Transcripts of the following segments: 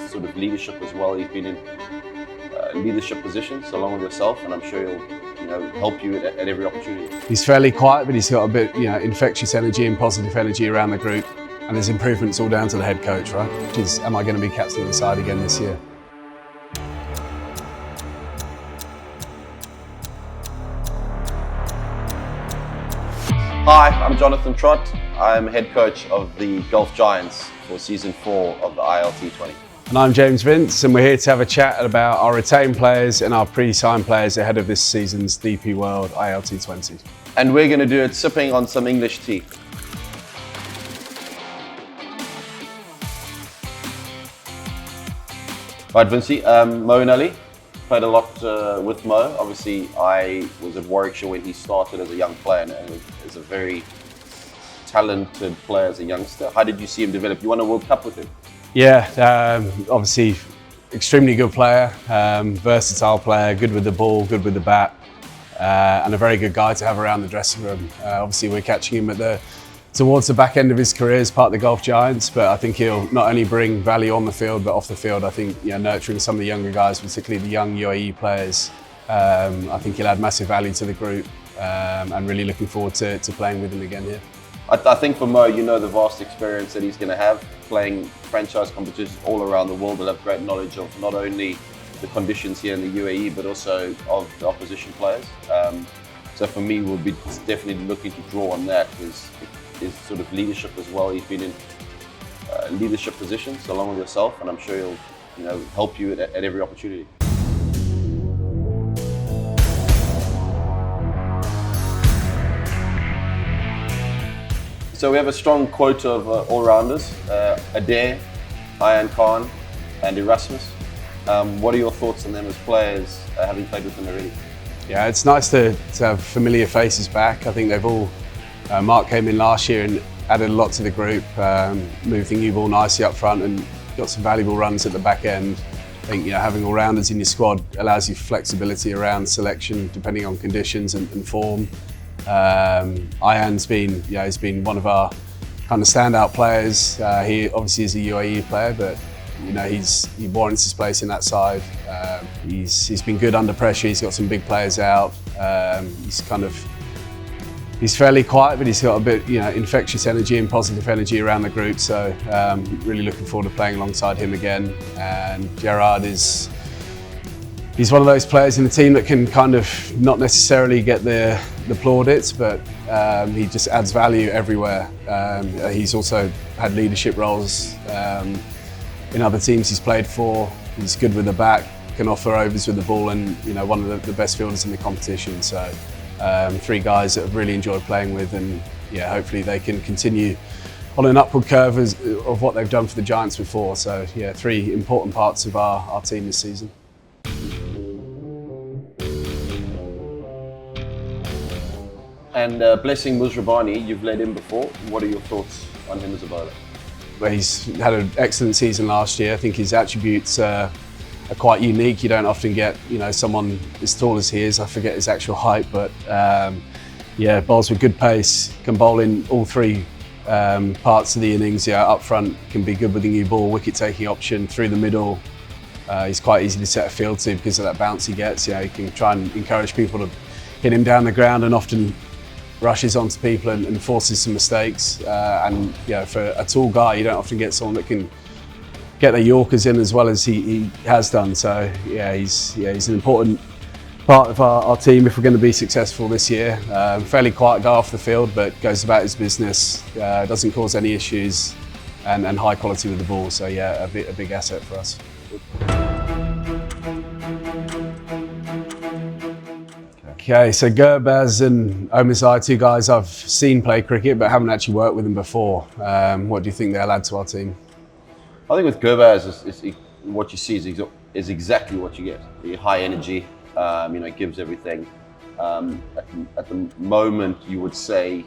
sort of leadership as well. He's been in leadership positions along with yourself, and I'm sure he'll help you at every opportunity. He's fairly quiet, but he's got a bit infectious energy and positive energy around the group. And there's improvements all down to the head coach, right? Which is, am I going to be captain of the side again this year? Hi, I'm Jonathan Trott. I'm head coach of the Gulf Giants for season 4 of the ILT20. And I'm James Vince, and we're here to have a chat about our retained players and our pre-signed players ahead of this season's DP World ILT20. And we're going to do it sipping on some English tea. Right, Vincey, Mo and Ali, played a lot with Mo. Obviously, I was at Warwickshire when he started as a young player and is a very talented player as a youngster. How did you see him develop? You won a World Cup with him? Yeah, obviously, extremely good player, versatile player, good with the ball, good with the bat, and a very good guy to have around the dressing room. Obviously, we're catching him towards the back end of his career as part of the Gulf Giants, but I think he'll not only bring value on the field, but off the field. I think nurturing some of the younger guys, particularly the young UAE players, I think he'll add massive value to the group, and really looking forward to playing with him again here. I think for Mo, the vast experience that he's going to have playing franchise competitions all around the world. He'll have great knowledge of not only the conditions here in the UAE, but also of the opposition players. So for me, we'll be definitely looking to draw on that, his sort of leadership as well. He's been in leadership positions along with yourself, and I'm sure he'll help you at every opportunity. So we have a strong quota of all-rounders, Adani, Ian Khan and Erasmus. What are your thoughts on them as players, having played with them already? Yeah, it's nice to have familiar faces back. I think they've all, Mark came in last year and added a lot to the group, moved the new ball nicely up front and got some valuable runs at the back end. I think having all-rounders in your squad allows you flexibility around selection depending on conditions and form. Ian's been, he's been one of our kind of standout players. He obviously is a UAE player, but he warrants his place in that side. He's been good under pressure. He's got some big players out. He's fairly quiet, but he's got a bit, infectious energy and positive energy around the group. So really looking forward to playing alongside him again. And Gerard he's one of those players in the team that can kind of not necessarily get the plaudits, but he just adds value everywhere. He's also had leadership roles in other teams he's played for. He's good with the bat, can offer overs with the ball, and one of the best fielders in the competition. So 3 guys that I've really enjoyed playing with, and hopefully they can continue on an upward curve of what they've done for the Giants before. So 3 important parts of our team this season. And Blessing Musrabani, you've led him before. What are your thoughts on him as a bowler? Well, he's had an excellent season last year. I think his attributes are quite unique. You don't often get someone as tall as he is. I forget his actual height, but bowls with good pace, can bowl in all 3 parts of the innings. Up front, can be good with the new ball, wicket taking option, through the middle. He's quite easy to set a field to because of that bounce he gets. He can try and encourage people to hit him down the ground, and often rushes onto people and forces some mistakes. For a tall guy, you don't often get someone that can get the Yorkers in as well as he has done. So he's an important part of our team if we're going to be successful this year. Fairly quiet guy off the field, but goes about his business, doesn't cause any issues, and high quality with the ball. So a big asset for us. Okay, so Gurbaz and Omazai, 2 guys I've seen play cricket but haven't actually worked with them before. What do you think they'll add to our team? I think with Gurbaz, what you see is exactly what you get. The high energy, gives everything. At the moment, you would say,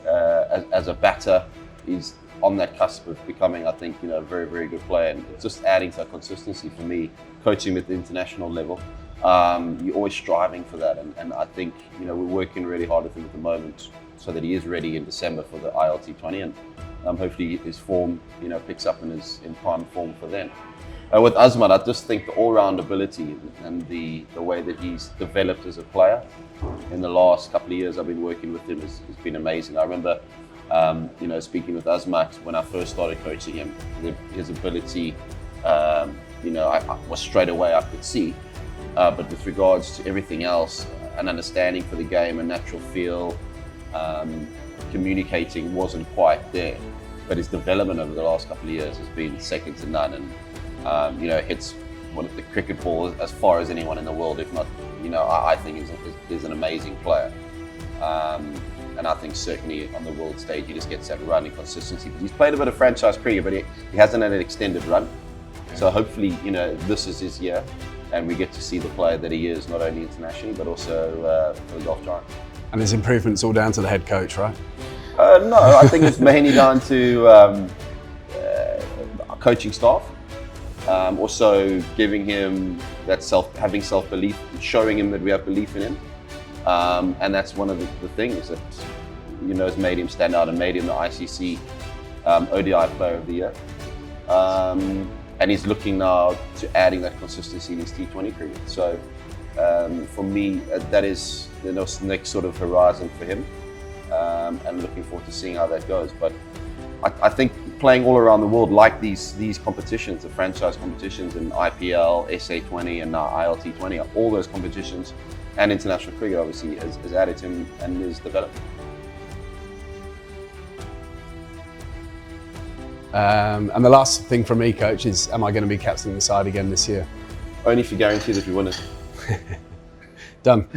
as a batter, he's on that cusp of becoming, I think, a very, very good player. And it's just adding to consistency for me, coaching at the international level. You're always striving for that, and I think we're working really hard with him at the moment so that he is ready in December for the ILT20, and hopefully his form picks up and is in prime form for then. With Azman, I just think the all-round ability and the way that he's developed as a player in the last couple of years I've been working with him has been amazing. I remember, speaking with Azmat when I first started coaching him, his ability, I was straight away I could see. But with regards to everything else, an understanding for the game, a natural feel, communicating wasn't quite there. But his development over the last couple of years has been second to none, and hits one of the cricket ball as far as anyone in the world, if not, I think is an amazing player. And I think certainly on the world stage he just gets that run and consistency. He's played a bit of franchise cricket, but he hasn't had an extended run. So hopefully, this is his year, and we get to see the player that he is, not only internationally but also for the Golf Giant. And his improvements all down to the head coach, right? No, I think it's mainly down to our coaching staff. Also giving him that having self-belief, showing him that we have belief in him. And that's one of the things that, has made him stand out and made him the ICC ODI Player of the Year. And he's looking now to adding that consistency in his T20 cricket. So for me, that is the next sort of horizon for him. And looking forward to seeing how that goes. But I think playing all around the world, like these competitions, the franchise competitions in IPL, SA20 and now ILT20, all those competitions and international cricket obviously has added to him and his development. And the last thing from me, coach, is am I going to be captaining the side again this year? Only if you guarantee that we win it. Done.